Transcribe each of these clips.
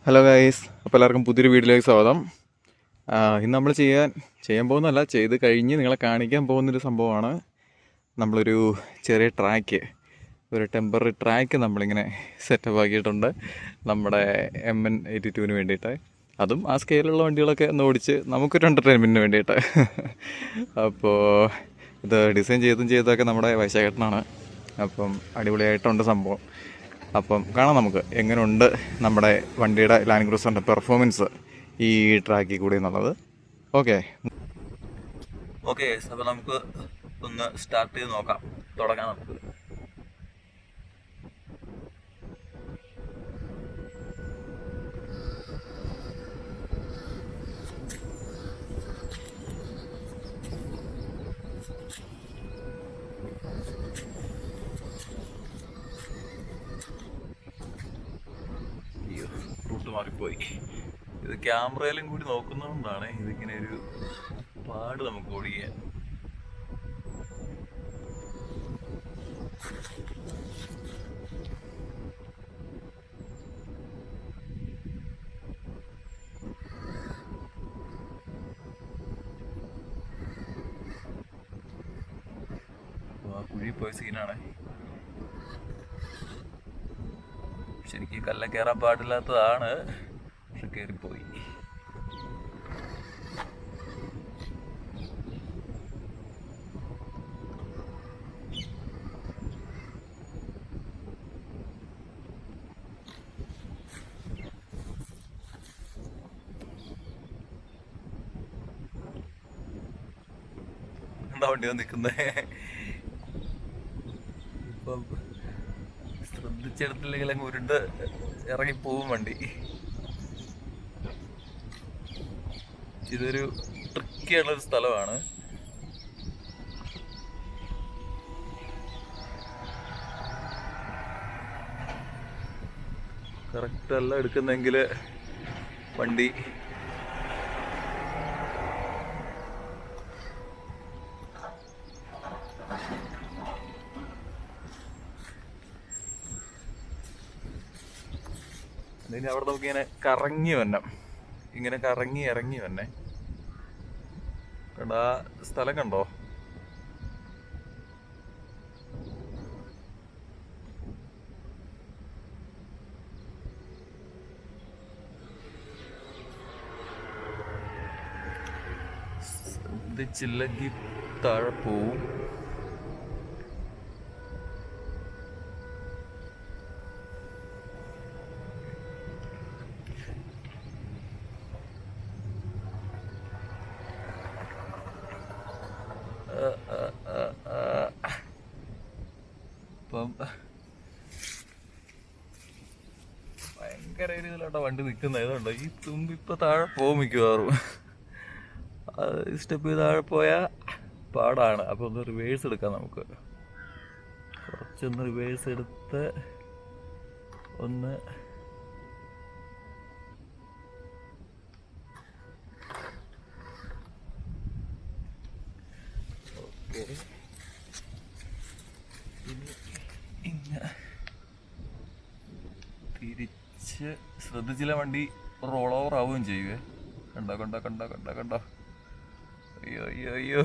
Hello guys, അപ്പോൾ എല്ലാവർക്കും പുതിയൊരു വീഡിയോയിലേക്ക് സ്വാഗതം. ഇന്ന് നമ്മൾ ചെയ്യാൻ പോകുന്നതല്ല, ചെയ്ത് കഴിഞ്ഞ് നിങ്ങളെ കാണിക്കാൻ പോകുന്നൊരു സംഭവമാണ്. നമ്മളൊരു ചെറിയ ട്രാക്ക്, ഒരു ടെമ്പററി ട്രാക്ക് നമ്മളിങ്ങനെ സെറ്റപ്പ് ആക്കിയിട്ടുണ്ട് നമ്മുടെ MN82 വേണ്ടിയിട്ട്. അതും ആ സ്കെയിലുള്ള വണ്ടികളൊക്കെ ഒന്ന് ഓടിച്ച് നമുക്കൊരു എൻ്റർടൈൻമെൻറ്റിന് വേണ്ടിയിട്ട്. അപ്പോൾ ഇത് ഡിസൈൻ ചെയ്തൊക്കെ നമ്മുടെ വൈശാഖേട്ടനാണ്. അപ്പം അടിപൊളിയായിട്ടുണ്ട് സംഭവം. അപ്പം കാണാം നമുക്ക് എങ്ങനെയുണ്ട് നമ്മുടെ വണ്ടിയുടെ ലാൻഡ് ക്രൂസറിൻ്റെ പെർഫോമൻസ് ഈ ട്രാക്കിൽ കൂടി എന്നുള്ളത്. ഓക്കെ, അപ്പോൾ നമുക്ക് ഒന്ന് സ്റ്റാർട്ട് ചെയ്ത് നോക്കാം, തുടങ്ങാം നമുക്ക്. റൂട്ട് മാറിപ്പോയി. ഇത് ക്യാമറയിലും കൂടി നോക്കുന്നതുകൊണ്ടാണ് ഇതിങ്ങനെ ഒരു പാട് നമുക്ക് ഓടിക്കാൻ. ആ കുഴി പോയ സീനാണ്. ശരിക്കും കല്ല കയറാൻ പാടില്ലാത്തതാണ്, പക്ഷെ കയറിപ്പോയി. എന്താ വണ്ടി നിൽക്കുന്നേ? ഇപ്പം ശ്രദ്ധിച്ചെടുത്തില്ലെങ്കിൽ അങ്ങ് ഉരുണ്ട് ഇറങ്ങിപ്പോവും വണ്ടി. ഇതൊരു ട്രിക്കിയുള്ളൊരു സ്ഥലമാണ്. കറക്റ്റ് അല്ല എടുക്കുന്നെങ്കിൽ വണ്ടി ഇനി അവിടെ നമുക്കിങ്ങനെ കറങ്ങി വരണം, ഇങ്ങനെ കറങ്ങി ഇറങ്ങി വന്നെ. കണ്ടോ ആ സ്ഥലം കണ്ടോ? ശ്രദ്ധിച്ചില്ലെങ്കിൽ താഴെ പോവും. ഇപ്പം ഭയങ്കര രീതിയിലാട്ടോ വണ്ടി നിൽക്കുന്നത്. ഏതുണ്ടോ ഈ തുമ്പി ഇപ്പം താഴെ പോകും മിക്കവാറും. സ്റ്റെപ്പ് ചെയ്ത് താഴെ പോയാൽ പാടാണ്. അപ്പോൾ ഒന്ന് റിവേഴ്സ് എടുക്കാം നമുക്ക്. കുറച്ചൊന്ന് റിവേഴ്സ് എടുത്ത് ഒന്ന് ഇങ്ങനെ തിരിച്ച് ശ്രദ്ധിച്ചില്ല, വണ്ടി റോൾ ഓവർ ആവുകയും ചെയ്യുവേ. കണ്ടോ കണ്ടോ കണ്ടോ കണ്ടോ കണ്ടോ? അയ്യോ അയ്യോ അയ്യോ,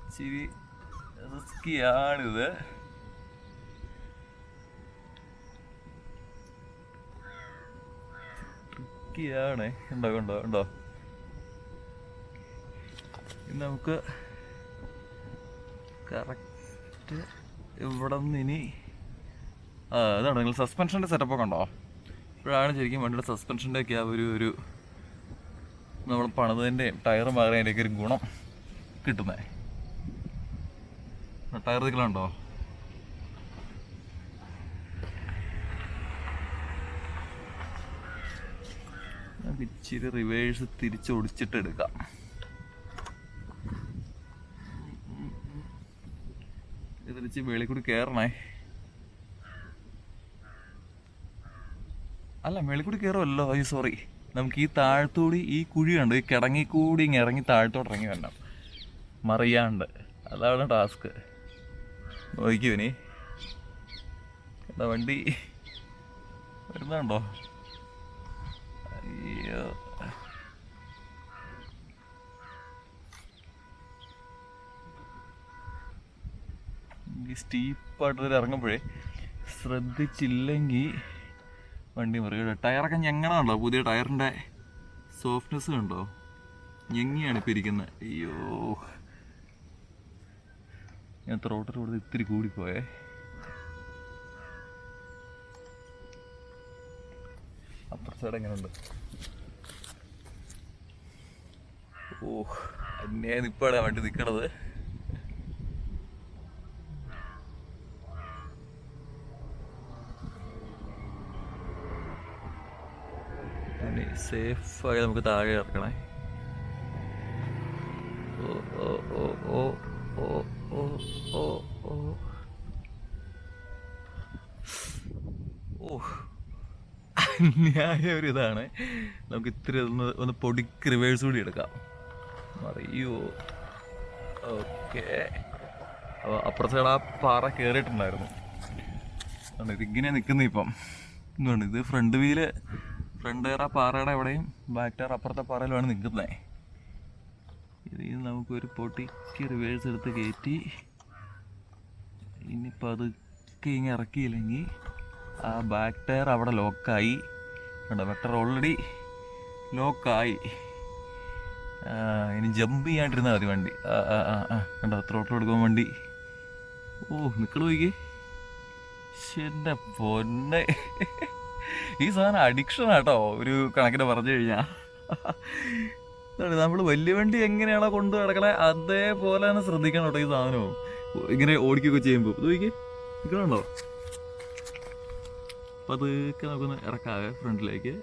ഇച്ചിരി റിസ്കിയാണിത്. ട്രിക്കിയാണ്. കണ്ടോ കണ്ടോ കണ്ടോ? ഇനി നമുക്ക് കറക്റ്റ് ഇവിടെ നിന്ന് ഇനി ഇതാണ് നിങ്ങൾ സസ്പെൻഷൻ്റെ സെറ്റപ്പൊക്കെ ഉണ്ടോ? ഇപ്പോഴാണ് ശരിക്കും വണ്ടിയുടെ സസ്പെൻഷൻ്റെ ഒക്കെ ആ ഒരു നമ്മൾ പണിതതിൻ്റെയും ടയർ മാറിയതിൻ്റെയൊക്കെ ഒരു ഗുണം കിട്ടുന്നത്. ടയർ നിൽക്കലുണ്ടോ? നമുക്ക് ഇച്ചിരി റിവേഴ്സ് തിരിച്ചൊടിച്ചിട്ട് എടുക്കാം. തിരിച്ച് വെളിയിൽ കൂടി കയറണേ. അല്ല, വെളിയിൽ കൂടി കയറുമല്ലോ. അയ്യോ സോറി, നമുക്ക് ഈ താഴത്തൂടി ഈ കുഴി കണ്ടു, ഈ കിടങ്ങിക്കൂടി ഇങ്ങനെ ഇറങ്ങി താഴത്തോട്ട് ഇറങ്ങി വരണം മറിയാണ്ട്. അതാണ് ടാസ്ക്. നോക്കിയോനി വണ്ടി വരുന്നുണ്ടോ? അയ്യോ, ഈ സ്റ്റീപ്പായിട്ട് ഇറങ്ങുമ്പോഴേ ശ്രദ്ധിച്ചില്ലെങ്കിൽ വണ്ടി മറികട. ടയറൊക്കെ ഞെങ്ങണുണ്ടോ? പുതിയ ടയറിൻ്റെ സോഫ്റ്റ്നെസ് കണ്ടോ? ഞെങ്ങിയാണ് ഇപ്പം ഇരിക്കുന്നത്. അയ്യോ, ഞാൻ ത്രോട്ടിലൂടെ ഇത്തിരി കൂടിപ്പോയേ. അപ്പുറത്തെ സൈഡ് എങ്ങനെയുണ്ട്? ഓ, അന്യായം ഇപ്പോഴാണ് വണ്ടി നിൽക്കണത്. സേഫായി നമുക്ക് താഴെ ഇറക്കണേ. ഓ ഓ ഓ ഓ ഓ ഓ ഓ ഓ ഓ, അന്യായ ഒരു ഇതാണ്. നമുക്ക് ഇത്തിരി ഒന്ന് പൊടിക്ക് റിവേഴ്സ് കൂടി എടുക്കാം. അറിയോ? ഓക്കെ. അപ്പോൾ അപ്പുറത്തെ സൈഡ് ആ പാറ കയറിയിട്ടുണ്ടായിരുന്നു. ഇതിങ്ങനെ നിൽക്കുന്ന ഇപ്പം എന്തുകൊണ്ട് ഇത് ഫ്രണ്ട് ടയർ ആ പാറയുടെ എവിടെയും ബാക്ക് ടയർ അപ്പുറത്തെ പാറയിലാണ് നിൽക്കുന്നത്. ഇതിൽ നമുക്കൊരു പൊട്ടിക്ക് റിവേഴ്സ് എടുത്ത് കയറ്റി ഇനിയിപ്പോൾ അതൊക്കെ ഇങ്ങനെ ഇറക്കിയില്ലെങ്കിൽ ആ ബാക്ക് ടയർ അവിടെ ലോക്കായി. കണ്ടോ, വെക്ടർ ഓൾറെഡി ലോക്കായി. ഇനി ജമ്പ് ചെയ്യാണ്ടിരുന്നാൽ മതി വണ്ടി. കണ്ടോ, ത്രോട്ടിൽ കൊടുക്കുമ്പോൾ വണ്ടി നിൽക്കണ പോയിക്കേ. എൻ്റെ പൊന്നെ, ഈ സാധനം അഡിക്ഷനാട്ടോ ഒരു കണക്കിന് പറഞ്ഞു കഴിഞ്ഞാൽ. നമ്മൾ വലിയ വണ്ടി എങ്ങനെയാണോ കൊണ്ട് നടക്കണേ അതേപോലെ തന്നെ ശ്രദ്ധിക്കണം കേട്ടോ ഈ സാധനവും ഇങ്ങനെ ഓടിക്കുകയൊക്കെ ചെയ്യുമ്പോൾ. ഇത് നോക്കിക്കേ, നിൽക്കണുണ്ടോ? അപ്പം അതൊക്കെ നമുക്കൊന്ന് ഇറക്കാവേ ഫ്രണ്ടിലേക്ക്.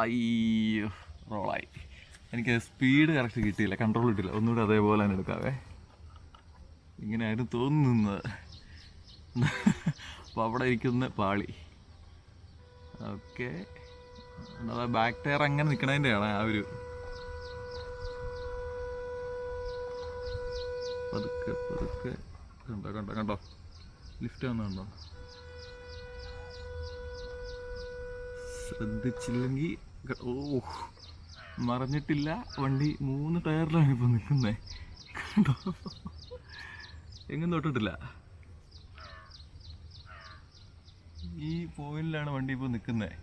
അയ്യോ, റോളായി. എനിക്ക് സ്പീഡ് കറക്റ്റ് കിട്ടിയില്ല, കൺട്രോൾ കിട്ടില്ല. ഒന്നുകൂടി അതേപോലെ തന്നെ എടുക്കാവേ. ഇങ്ങനെയായിരുന്നു തോന്നുന്നത്. അപ്പോൾ അവിടെ ഇരിക്കുന്ന പാളി. ഓക്കെ, ബാക്ക് ടയർ അങ്ങനെ നിൽക്കണതിൻ്റെയാണ് ആ ഒരു പതുക്കെ കണ്ടോ ലിഫ്റ്റ് വന്നുണ്ടോ? ശ്രദ്ധിച്ചില്ലെങ്കിൽ മറിഞ്ഞിട്ടില്ല വണ്ടി. 3 ടയറിലാണ് ഇപ്പോൾ നിൽക്കുന്നത്. കണ്ടോ, എങ്ങും തൊട്ടിട്ടില്ല. ഈ പോയിന്റിലാണ് വണ്ടി ഇപ്പോൾ നിൽക്കുന്നത്.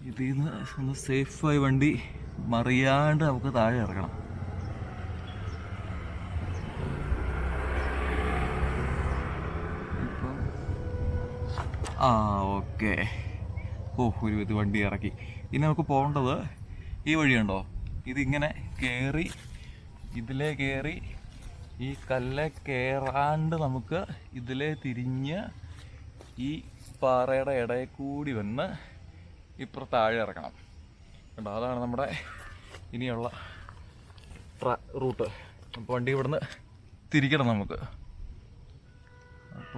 ഇതിൽ നിന്ന് ഒന്ന് സേഫായി വണ്ടി മറിയാണ്ട് നമുക്ക് താഴെ ഇറക്കണം. ഇപ്പം ഓക്കെ. ഒരു ഇത് വണ്ടി ഇറക്കി. ഇനി നമുക്ക് പോകേണ്ടത് ഈ വഴിയുണ്ടോ, ഇതിങ്ങനെ കയറി ഇതിലേ കയറി ഈ കല്ലെ കയറാണ്ട് നമുക്ക് ഇതിലേ തിരിഞ്ഞ് ഈ പാറയുടെ ഇടയിൽ കൂടി വന്ന് ഇപ്പുറത്ത് താഴെ ഇറക്കണം. കണ്ടോ, അതാണ് നമ്മുടെ ഇനിയുള്ള റൂട്ട്. അപ്പോൾ വണ്ടി ഇവിടുന്ന് തിരിക്കണം നമുക്ക്.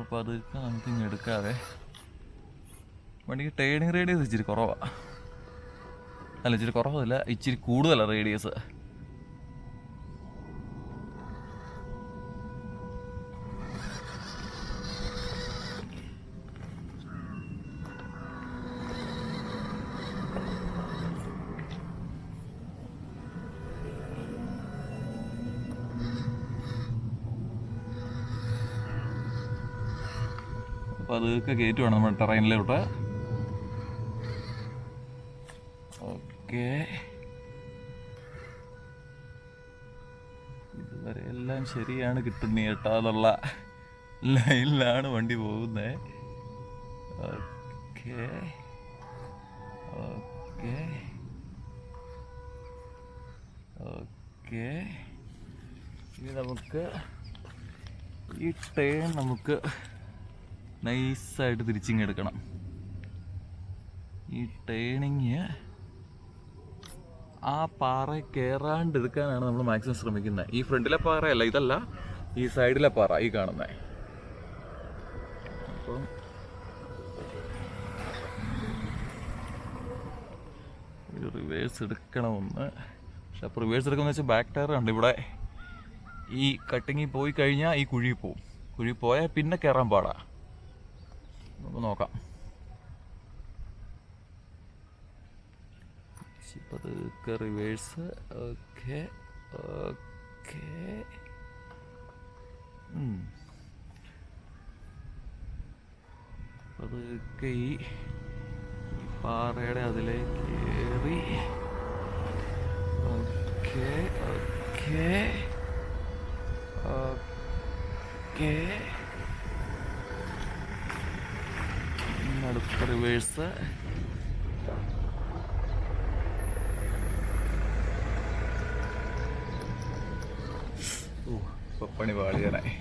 അപ്പോൾ അതൊക്കെ നമുക്ക് ഇങ്ങനെ എടുക്കാതെ. വണ്ടിക്ക് ടേണിങ് റേഡിയസ് ഇച്ചിരി കുറവാണ്. അല്ല, ഇച്ചിരി കുറവല്ല, ഇച്ചിരി കൂടുതലാണ് റേഡിയസ്. അപ്പോൾ അതൊക്കെ കയറ്റുവാണ് നമ്മുടെ ടെറൈനിലോട്ട്. ഓക്കെ, ഇതുവരെ എല്ലാം ശരിയാണ് കിട്ടുന്നത് കേട്ടോ. അതുള്ള ലൈനിലാണ് വണ്ടി പോകുന്നത്. Okay okay okay. ഇനി നമുക്ക് ഈ ടേൺ നമുക്ക് നൈസായിട്ട് തിരിച്ചിങ്ങെടുക്കണം. ഈ ടേണിങ് ആ പാറ കയറാണ്ടെടുക്കാനാണ് നമ്മൾ മാക്സിമം ശ്രമിക്കുന്നത്. ഈ ഫ്രണ്ടിലെ പാറയല്ല, ഇതല്ല, ഈ സൈഡിലെ പാറ ഈ കാണുന്നത്. അപ്പം റിവേഴ്സ് എടുക്കണമെന്ന്. പക്ഷെ അപ്പോൾ റിവേഴ്സ് എടുക്കുമെന്ന് വെച്ചാൽ ബാക്ക് ടയർ ഉണ്ട് ഇവിടെ. ഈ കട്ടിങ്ങിൽ പോയി കഴിഞ്ഞാൽ ഈ കുഴി പോവും. കുഴി പോയാൽ പിന്നെ കയറാൻ പാടാ. നമുക്ക് നോക്കാം. പതുക്കെ റിവേഴ്സ്. Okay okay. പതുക്കെ ഈ പാറയുടെ അതിലേക്ക് കയറി. Okay okay okay. അടുത്ത റിവേഴ്സ്. പണി പാളിയാനായി.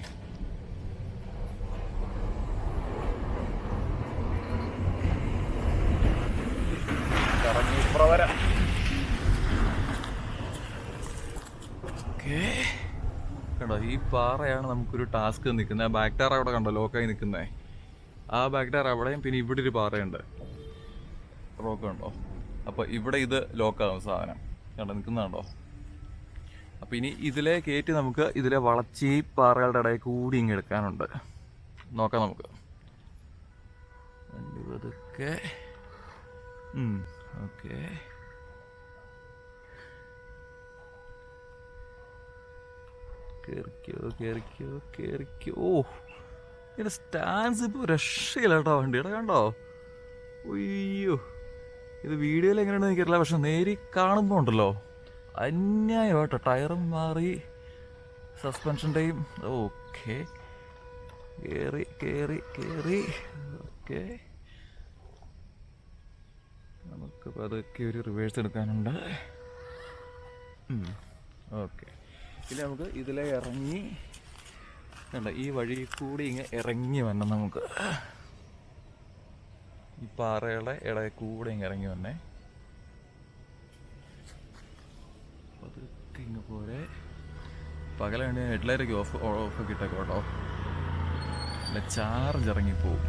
കറങ്ങി ഇപ്പുറം വരാം. ഓക്കെ. കണ്ടോ, ഈ പാറയാണ് നമുക്കൊരു ടാസ്ക് നിൽക്കുന്നത്. ആ ബാക്ക് ടയർ അവിടെ കണ്ടോ ലോക്കായി നിൽക്കുന്നത്. ആ ബാക്ക് ടയർ അവിടെയും പിന്നെ ഇവിടെ ഒരു പാറയുണ്ട്, റോക്ക് ഉണ്ടോ. അപ്പോൾ ഇവിടെ ഇത് ലോക്കാകും സാധനം. കണ്ടോ നിൽക്കുന്നുണ്ടോ. അപ്പോൾ ഇനി ഇതിലെ കയറ്റി നമുക്ക് ഇതിലെ വളച്ചി പാറകളുടെ ഇടയിൽ കൂടി ഇങ്ങ് എടുക്കാനുണ്ട്. നോക്കാം നമുക്ക്. പതുക്കെ. ഓക്കെ. കേറിക്കോ കേറിക്കോ കേറിക്കോ. ഓ, ഇതിൻ്റെ സ്റ്റാൻസ് ഇപ്പോൾ രക്ഷയില്ല കേട്ടോ വണ്ടിയുടെ. കണ്ടോ, അയ്യോ, ഇത് വീഡിയോയിൽ എങ്ങനെയാണെന്ന് എനിക്കറിയില്ല, പക്ഷെ നേരി കാണുമ്പോൾ ഉണ്ടല്ലോ അന്യായമായിട്ടോ. ടയറും മാറി, സസ്പെൻഷൻ്റെയും. ഓക്കെ, കയറി കയറി കയറി. ഓക്കെ, നമുക്ക് അതൊക്കെ ഒരു റിവേഴ്സ് എടുക്കാനുണ്ട്. ഓക്കെ, പിന്നെ നമുക്ക് ഇതിലെ ഇറങ്ങി കണ്ട ഈ വഴി കൂടി ഇങ്ങനെ ഇറങ്ങി വരണം. നമുക്ക് ഈ പാറയുടെ ഇടയിൽ കൂടെ ഇങ്ങനെ ഇറങ്ങി വന്നേ. അതൊക്കെ ഇങ്ങ് പോലെ പകല വേണ്ടി ഹെഡ്ലൈറ്റൊക്കെ ഓഫ് ഇട്ടേക്കോ കേട്ടോ, അല്ല ചാർജ് ഇറങ്ങിപ്പോവും.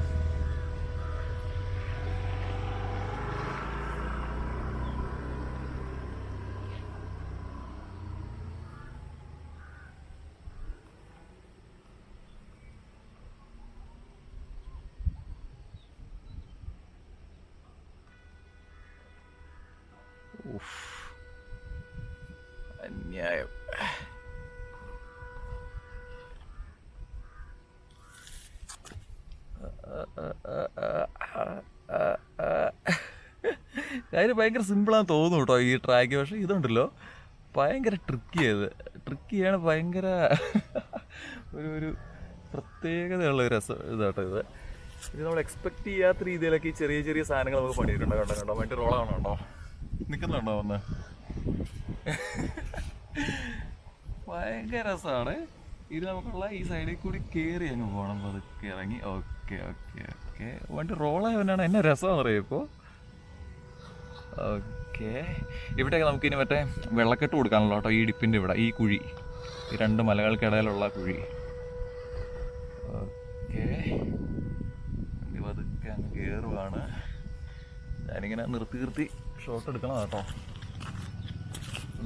അന്യായം. കാര്യം ഭയങ്കര സിമ്പിളാന്ന് തോന്നുന്നു കേട്ടോ ഈ ട്രാക്ക്. പക്ഷേ ഇതുണ്ടല്ലോ ഭയങ്കര ട്രിക്കിയാണ്. ഭയങ്കര ഒരു പ്രത്യേകതയുള്ള രസം ഇതാട്ടോ ഇത്. ഇത് നമ്മൾ എക്സ്പെക്ട് ചെയ്യാത്ത രീതിയിലൊക്കെ ഈ ചെറിയ ചെറിയ സാധനങ്ങൾ നമുക്ക് പണിയിട്ടുണ്ട്. കണ്ടോ വണ്ടി റോളാണോ കേട്ടോ, നിൽക്കുന്നുണ്ടോ ഒന്ന്. ഭയങ്കര രസമാണ് ഇത്. നമുക്കുള്ള ഈ സൈഡിൽ കൂടി കയറി അങ്ങ് പോകണം. പതുക്കെ ഇറങ്ങി. Okay okay okay. വണ്ടി റോളായവനാണ് എന്നെ രസമാണെന്ന് അറിയാം ഇപ്പോൾ. ഓക്കെ, ഇവിടെയൊക്കെ നമുക്കിനി മറ്റേ വെള്ളക്കെട്ട് കൊടുക്കാനുള്ള കേട്ടോ. ഈ ഇടിപ്പിൻ്റെ ഇവിടെ ഈ കുഴി, ഈ രണ്ട് മലകൾക്കിടയിലുള്ള കുഴി. ഓക്കെ, പതുക്കെ അങ്ങ് കയറുവാണ്. ഞാനിങ്ങനെ നിർത്തി ഷോട്ട് എടുക്കണം കേട്ടോ.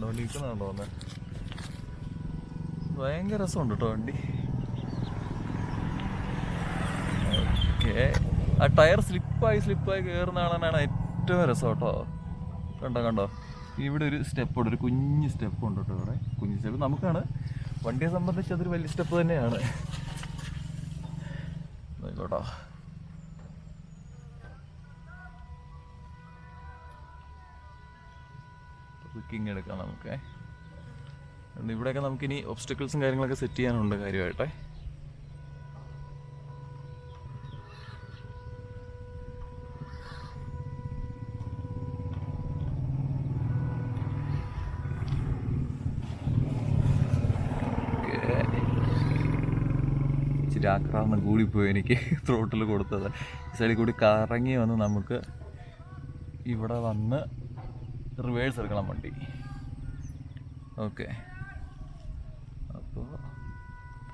വണ്ടി നിൽക്കുന്നുണ്ടോ ഒന്ന്. ഭയങ്കര രസമുണ്ട് കേട്ടോ വണ്ടി. ഓക്കെ, ആ ടയർ സ്ലിപ്പായി കയറുന്ന കാണാനാണ് ഏറ്റവും രസം കേട്ടോ. കണ്ടോ ഇവിടെ ഒരു സ്റ്റെപ്പുണ്ട്, ഒരു കുഞ്ഞ് സ്റ്റെപ്പ് ഉണ്ട് കേട്ടോ. ഇവിടെ കുഞ്ഞ് സ്റ്റെപ്പ് നമുക്കാണ്, വണ്ടിയെ സംബന്ധിച്ച് അതൊരു വലിയ സ്റ്റെപ്പ് തന്നെയാണ് കേട്ടോ. ബുക്കിംഗ് എടുക്കാം നമുക്ക്. ഇവിടെയൊക്കെ നമുക്കിനി ഒബ്സ്റ്റക്കിൾസും കാര്യങ്ങളൊക്കെ സെറ്റ് ചെയ്യാനുണ്ട് കാര്യമായിട്ടേ. ഇച്ചിരി ആക്രാന്തം കൂടിപ്പോയി എനിക്ക് ത്രോട്ടിൽ കൊടുത്തത്. ഈ സൈഡിൽ കൂടി കറങ്ങി വന്ന് നമുക്ക് ഇവിടെ വന്ന് റിവേഴ്സ് എടുക്കണം വണ്ടി. ഓക്കെ, അപ്പോൾ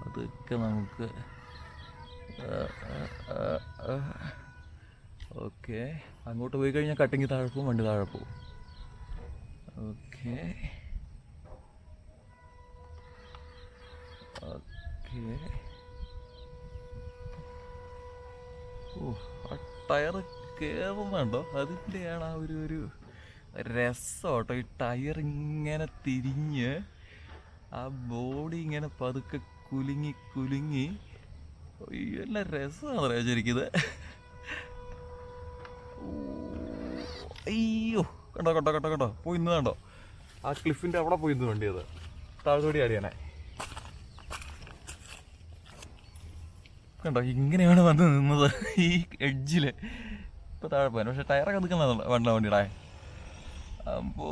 അതൊക്കെ നമുക്ക് ഓക്കെ. അങ്ങോട്ട് പോയി കഴിഞ്ഞാൽ കട്ടിങ് താഴെ പോവും, വണ്ടി താഴെ പോവും. Okay okay. ഓ, ആ ടയർ കയറുന്നുണ്ടോ? അതിൻ്റെയാണ് ആ ഒരു രസം കേട്ടോ. ഈ ടയർ ഇങ്ങനെ തിരിഞ്ഞ് ആ ബോഡി ഇങ്ങനെ പതുക്കെ കുലുങ്ങി കുലുങ്ങി നല്ല രസമാണ് ശരിക്കിത്. അയ്യോ, കണ്ടോ കണ്ടോ കണ്ടോ കണ്ടോ പോയി ഇന്ന് കണ്ടോ, ആ ക്ലിഫിൻ്റെ അവിടെ പോയി ഇന്ന് വണ്ടി. അത് താഴത്തോടി ആടിയാനെ കണ്ടോ, ഇങ്ങനെയാണ് വന്ന് നിന്നത് ഈ എഡ്ജിൽ. ഇപ്പം താഴെ പോയാൽ പക്ഷെ ടയറൊക്കെ നിൽക്കുന്ന വണ്ട വണ്ടിയുടെ. അപ്പോ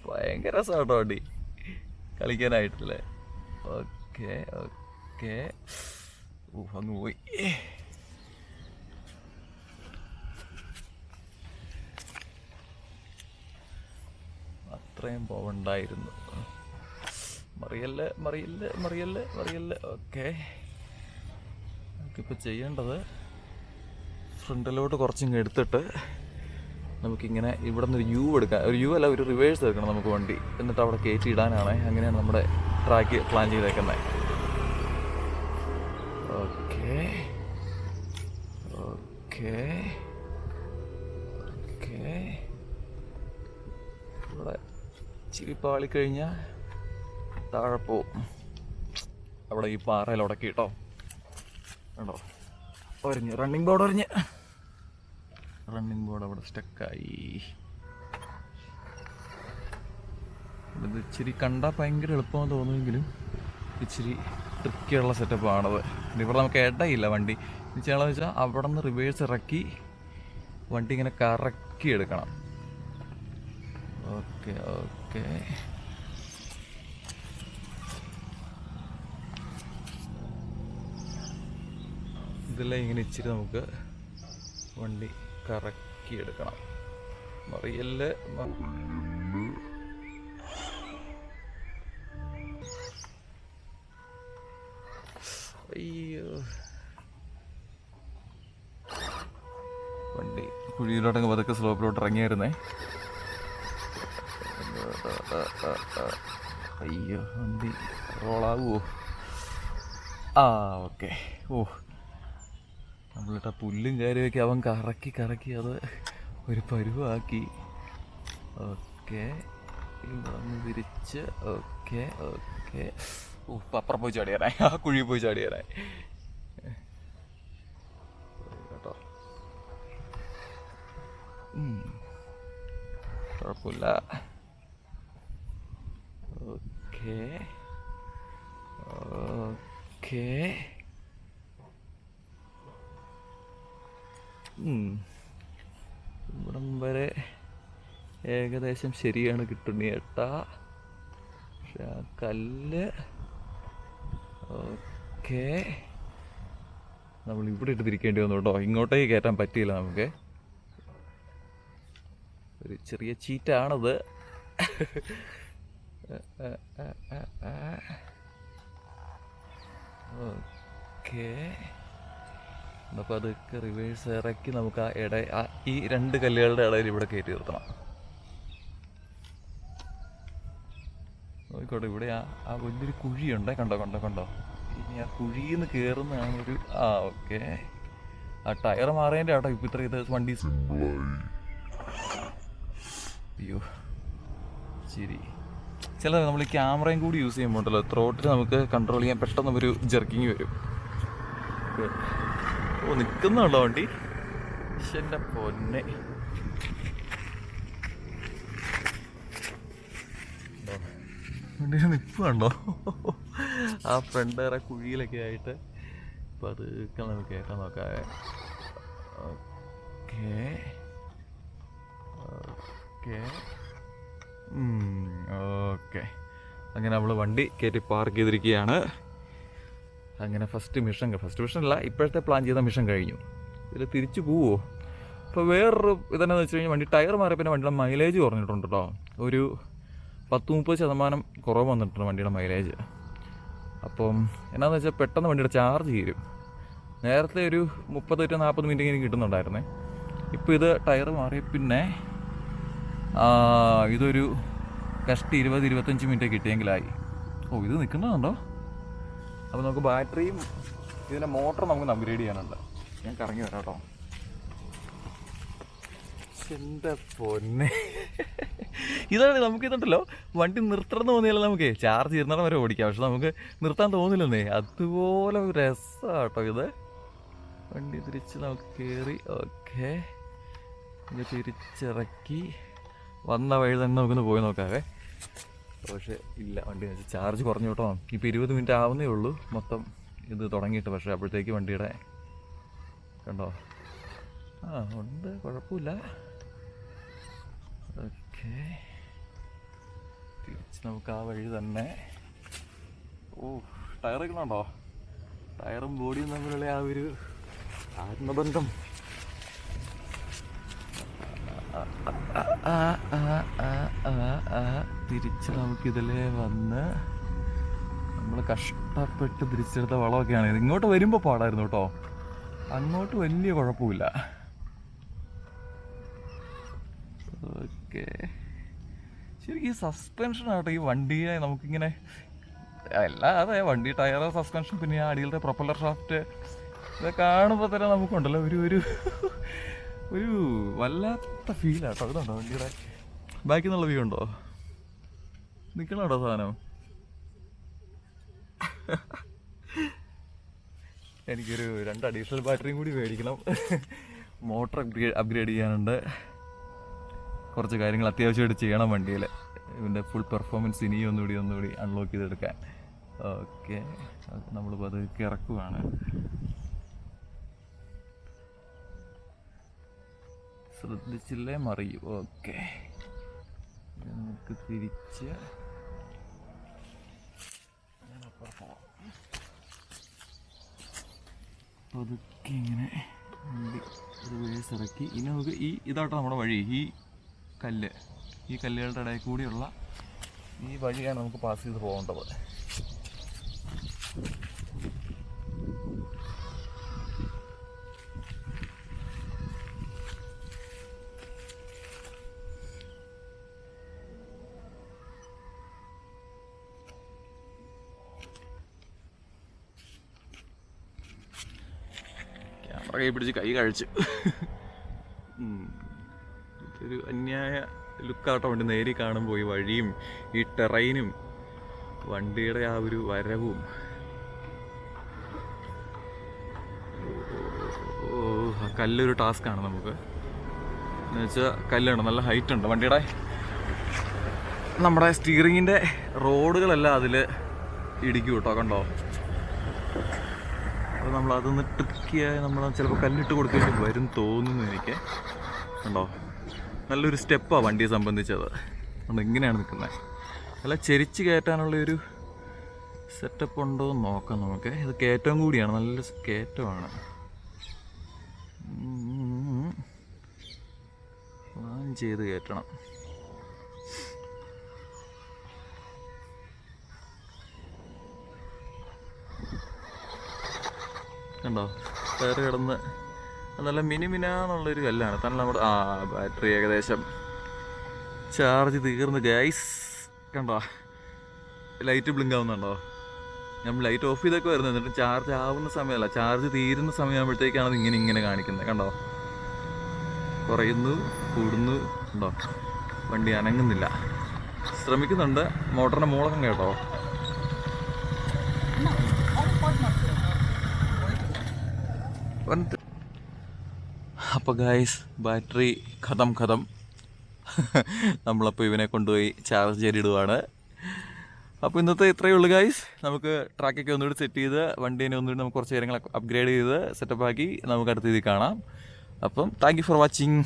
ഭയങ്കര രസമാട്ടോ വണ്ടി കളിക്കാനായിട്ടല്ലേ. Okay okay. ഓ, അങ്ങ് പോയി. അത്രയും പോവണ്ടായിരുന്നു. മറിയല്ലേ മറിയല്ലേ മറിയല്ലേ മറിയല്ലേ. ഓക്കെ, നമുക്കിപ്പോൾ ചെയ്യേണ്ടത് ഫ്രണ്ടിലോട്ട് കുറച്ചിങ്ങ് എടുത്തിട്ട് നമുക്കിങ്ങനെ ഇവിടെ നിന്നൊരു യു എടുക്കാം. ഒരു യു അല്ല, ഒരു റിവേഴ്സ് എടുക്കണം നമുക്ക് വണ്ടി. എന്നിട്ട് അവിടെ കയറ്റി ഇടാനാണ്. അങ്ങനെയാണ് നമ്മുടെ ട്രാക്ക് പ്ലാൻ ചെയ്തേക്കുന്നത്. Okay okay okay. ഇവിടെ ഇച്ചിരി പാളിക്കഴിഞ്ഞാൽ താഴെ പോവും. അവിടെ ഈ പാറയിൽ ഉടക്കി കേട്ടോ. കണ്ടോ, ഒരിഞ്ഞ് റണ്ണിങ് ബോർഡ് ഒരിഞ്ഞ്. റണ്ണിങ് ബോർഡ് അവിടെ സ്റ്റക്കായി. ഇത് ഇച്ചിരി കണ്ടാൽ ഭയങ്കര എളുപ്പമെന്ന് തോന്നുമെങ്കിലും ഇച്ചിരി ട്രിക്കിയുള്ള സെറ്റപ്പാണത്. ഇവിടെ നമുക്ക് ഇടയില്ല വണ്ടി. ചെയ്യണമെന്ന് വെച്ചാൽ അവിടെ നിന്ന് റിവേഴ്സ് ഇറക്കി വണ്ടി ഇങ്ങനെ കറക്കി എടുക്കണം. Okay okay. ഇതെല്ലാം ഇങ്ങനെ ഇച്ചിരി നമുക്ക് വണ്ടി കറക്കി എടുക്കണം. മറിയല് അയ്യോ, വണ്ടി കുഴിയിലോട്ടങ്ങ് പതുക്കെ സ്ലോപ്പിലോട്ട് ഇറങ്ങിയായിരുന്നേ. അയ്യോ, വണ്ടി റോളാവുമോ? ആ ഓക്കെ. ഓ, നമ്മളിട്ട പുല്ലും കാര്യമൊക്കെ അവൻ കറക്കി കറക്കി അത് ഒരു പരുവാക്കി. ഓക്കെ, ഇവിടെ നിന്ന് തിരിച്ച്. Okay okay. ഓ, അപ്പുറം പോയി ചാടിയാനായി, ആ കുഴി പോയി ചാടിയാനായി കേട്ടോ. കുഴപ്പമില്ല. Okay okay. ഇവിടം വരെ ഏകദേശം ശരിയാണ് കിട്ടുണ്ണി ഏട്ടാ. പക്ഷെ ആ കല്ല് ഓക്കെ നമ്മൾ ഇവിടെ ഇട്ട് തിരിക്കേണ്ടി വന്നു കേട്ടോ. ഇങ്ങോട്ടേക്ക് കയറ്റാൻ പറ്റിയില്ല നമുക്ക്. ഒരു ചെറിയ ചീറ്റാണത്. ഓക്കെ, അപ്പോൾ അതൊക്കെ റിവേഴ്സ് ഇറക്കി നമുക്ക് ആ ഈ രണ്ട് കല്ലുകളുടെ ഇടയിൽ ഇവിടെ കയറ്റി നിർത്തണം. നോക്കിക്കോട്ടെ, ഇവിടെ ആ വലിയൊരു കുഴിയുണ്ട്. കണ്ടോ കണ്ടോ കണ്ടോ. ഇനി ആ കുഴിയിൽ നിന്ന് കയറുന്നതാണ് ഒരു ഓക്കെ. ആ ടയർ മാറേൻ്റെ ആട്ടോ ഇപ്പം ഇത്ര ഇത് വണ്ടി. അയ്യോ, ശരി. ചില നമ്മൾ ഈ ക്യാമറയും കൂടി യൂസ് ചെയ്യുമ്പോണ്ടല്ലോ ത്രോട്ടിൽ നമുക്ക് കൺട്രോൾ ചെയ്യാൻ പെട്ടെന്ന് ഒരു ജെർക്കിങ് വരും. ഓ, നിൽക്കുന്നുണ്ടോ വണ്ടി? എൻ്റെ പൊന്നെ, വണ്ടിയുടെ നിൽപ്പ് കണ്ടോ? ആ ഫ്രണ്ട് ആ കുഴിയിലൊക്കെ ആയിട്ട്. അപ്പം അതൊക്കെ നമുക്ക് കയറ്റാൻ നോക്കാം. Okay okay okay. അങ്ങനെ നമ്മൾ വണ്ടി കയറ്റി പാർക്ക് ചെയ്തിരിക്കുകയാണ്. അങ്ങനെ ഫസ്റ്റ് മിഷനല്ല, ഇപ്പോഴത്തെ പ്ലാൻ ചെയ്ത മിഷൻ കഴിഞ്ഞു. ഇതിൽ തിരിച്ചു പോവുമോ? ഇപ്പോൾ വേറൊരു ഇതെന്നു വെച്ച് കഴിഞ്ഞാൽ വണ്ടി ടയർ മാറിയ പിന്നെ വണ്ടിയുടെ മൈലേജ് കുറഞ്ഞിട്ടുണ്ട് കേട്ടോ. ഒരു 10-30% കുറവ് വന്നിട്ടുണ്ട് വണ്ടിയുടെ മൈലേജ്. അപ്പം എന്നാന്ന് വെച്ചാൽ പെട്ടെന്ന് വണ്ടിയുടെ ചാർജ് തീരും. നേരത്തെ ഒരു 30-40 മിനിറ്റ് ഇങ്ങനെ കിട്ടുന്നുണ്ടായിരുന്നേ. ഇപ്പോൾ ഇത് ടയർ മാറിയ പിന്നെ ഇതൊരു കഷ്ടി 20-25 മിനിറ്റ് കിട്ടിയെങ്കിലായി. ഇത് നിൽക്കുന്നതുണ്ടോ? അപ്പോൾ നമുക്ക് ബാറ്ററിയും ഇതിൻ്റെ മോട്ടർ നമുക്ക് അപ്ഗ്രേഡ് ചെയ്യാനുണ്ട്. ഞാൻ കറങ്ങി വരാം കേട്ടോ. എൻ്റെ പൊന്നെ, ഇതാണ് നമുക്കിതുണ്ടല്ലോ, വണ്ടി നിർത്തണം തോന്നിയാലോ നമുക്ക് ചാർജ് ചെയ്യുന്നിടം വരെ ഓടിക്കാം. പക്ഷെ നമുക്ക് നിർത്താൻ തോന്നില്ലെന്നേ. അതുപോലെ ഒരു രസമാണ് കേട്ടോ ഇത്. വണ്ടി തിരിച്ച് നമുക്ക് കയറി, ഓക്കെ, ഇത് തിരിച്ചിറക്കി വന്ന വഴി തന്നെ നമുക്കൊന്ന് പോയി നോക്കാവേ. പക്ഷേ ഇല്ല, വണ്ടി ചാർജ് കുറഞ്ഞു കേട്ടോ. ഇപ്പോൾ 20 മിനിറ്റ് ആവുന്നേ ഉള്ളൂ മൊത്തം ഇത് തുടങ്ങിയിട്ട്. പക്ഷേ അപ്പോഴത്തേക്ക് വണ്ടിയുടെ കണ്ടോ, ഉണ്ട്, കുഴപ്പമില്ല. ഓക്കെ, തിരിച്ച് നമുക്ക് ആ വഴി തന്നെ. ടയറൊക്കെ ഉണ്ടോ? ടയറും ബോഡിയും തമ്മിലുള്ള ആ ഒരു ആത്മബന്ധം. തിരിച്ച് നമുക്കിതിലേ വന്ന് നമ്മൾ കഷ്ടപ്പെട്ട് തിരിച്ചെടുത്ത വളമൊക്കെയാണ്. ഇങ്ങോട്ട് വരുമ്പോൾ പാടായിരുന്നു കേട്ടോ, അങ്ങോട്ട് വലിയ കുഴപ്പമില്ല. ഓക്കെ, ശരിക്കും ഈ സസ്പെൻഷനാട്ടോ ഈ വണ്ടിയെ നമുക്കിങ്ങനെ അതെ വണ്ടി ടയർ, സസ്പെൻഷൻ, പിന്നെ ആ അടിയിലത്തെ പ്രൊപ്പല്ലർ ഷാഫ്റ്റ്, ഇതൊക്കെ കാണുമ്പോൾ തന്നെ നമുക്കുണ്ടല്ലോ ഒരു ഒരു വല്ലാത്ത ഫീലാട്ടോ. ഇതുണ്ടോ വണ്ടിയുടെ ബാക്കിൽ നിന്നുള്ള വ്യൂ ഉണ്ടോ? നിൽക്കണോട്ടോ സാധനം. എനിക്കൊരു 2 അഡീഷണൽ ബാറ്ററിയും കൂടി മേടിക്കണം. മോട്ടർ അപ്ഗ്രേഡ് ചെയ്യാനുണ്ട്. കുറച്ച് കാര്യങ്ങൾ അത്യാവശ്യമായിട്ട് ചെയ്യണം വണ്ടിയിൽ. ഇതിൻ്റെ ഫുൾ പെർഫോമൻസ് ഇനിയും ഒന്നുകൂടി അൺലോക്ക് ചെയ്തെടുക്കാൻ. ഓക്കെ, നമ്മളിപ്പോൾ അത് ഇറക്കുവാണ്. ശ്രദ്ധിച്ചില്ലേ മറിയും. ഓക്കെ, നമുക്ക് തിരിച്ച് പതുക്കെ ഇങ്ങനെ വണ്ടി ഒരു വേസ് ഇറക്കി. ഇനി നമുക്ക് ഇതാട്ടോ നമ്മുടെ വഴി. ഈ കല്ലുകളുടെ ഇടയിൽ കൂടിയുള്ള ഈ വഴിയാണ് നമുക്ക് പാസ് ചെയ്ത് പോകേണ്ടത്. ക്യാമറ കൈ പിടിച്ച് കൈ കഴിച്ചു. ഇതൊരു അന്യായ ലുക്കാട്ടോ വണ്ടി നേരി കാണുമ്പോൾ. ഈ വഴിയും ഈ ടെറൈനും വണ്ടിയുടെ ആ ഒരു വരവും. ആ കല്ലൊരു ടാസ്ക്കാണ് നമുക്ക്. എന്നുവെച്ചാൽ കല്ലുണ്ട്, നല്ല ഹൈറ്റ് ഉണ്ട് വണ്ടിയുടെ. നമ്മുടെ സ്റ്റിയറിങ്ങിൻ്റെ റോഡുകളെല്ലാം അതിൽ ഇടിക്കും കേട്ടോ, കണ്ടോ. അപ്പോൾ നമ്മളതൊന്ന് ട്രിക്കിയായി നമ്മൾ ചിലപ്പോൾ കല്ലിട്ട് കൊടുക്കേണ്ടി വരും തോന്നുന്നു എനിക്ക്. കണ്ടോ, നല്ലൊരു സ്റ്റെപ്പാണ് വണ്ടിയെ സംബന്ധിച്ചത്. അതുകൊണ്ട് ഇങ്ങനെയാണ് നിൽക്കുന്നത്. നല്ല ചെരിച്ച് കയറ്റാനുള്ളൊരു സെറ്റപ്പ് ഉണ്ടോ എന്ന് നോക്കാം നമുക്ക്. ഇത് കയറ്റം കൂടിയാണ്, നല്ല കയറ്റമാണ്. പ്ലാൻ ചെയ്ത് കയറ്റണം. കണ്ടോ, ടയർ കിടന്ന് നല്ല മിനിമിനാന്നുള്ളൊരു കല്ലാണ്. തന്നെ നമ്മുടെ ബാറ്ററി ഏകദേശം ചാർജ് തീർന്ന് ഗൈസ്. കണ്ടോ, ലൈറ്റ് ബ്ലിങ്ക് ആവുന്നുണ്ടോ? നമ്മൾ ലൈറ്റ് ഓഫ് ചെയ്തൊക്കെ വരുന്നത്. എന്നിട്ട് ചാർജ് ആവുന്ന സമയമല്ല, ചാർജ് തീരുന്ന സമയമാകുമ്പോഴത്തേക്കാണ് അത് ഇങ്ങനെ കാണിക്കുന്നത്. കണ്ടോ, കുറയുന്നു, കൂടുന്നു. കണ്ടോ, വണ്ടി അനങ്ങുന്നില്ല. ശ്രമിക്കുന്നുണ്ട്. മോട്ടറിൻ്റെ മൂളക്കം കേട്ടോ. അപ്പോൾ ഗൈസ്, ബാറ്ററി ഖതം. നമ്മളപ്പോൾ ഇവനെ കൊണ്ടുപോയി ചാർജ് ചെയ്തിടുവാണ്. അപ്പോൾ ഇന്നത്തെ ഇത്രയേ ഉള്ളൂ ഗൈസ്. നമുക്ക് ട്രാക്കൊക്കെ ഒന്നുകൂടി സെറ്റ് ചെയ്ത് വണ്ടീനെ ഒന്നുകൂടി നമുക്ക് കുറച്ച് കാര്യങ്ങൾ അപ്ഗ്രേഡ് ചെയ്ത് സെറ്റപ്പാക്കി നമുക്ക് അടുത്ത ഇതിൽ കാണാം. അപ്പം താങ്ക് യു ഫോർ വാച്ചിങ്.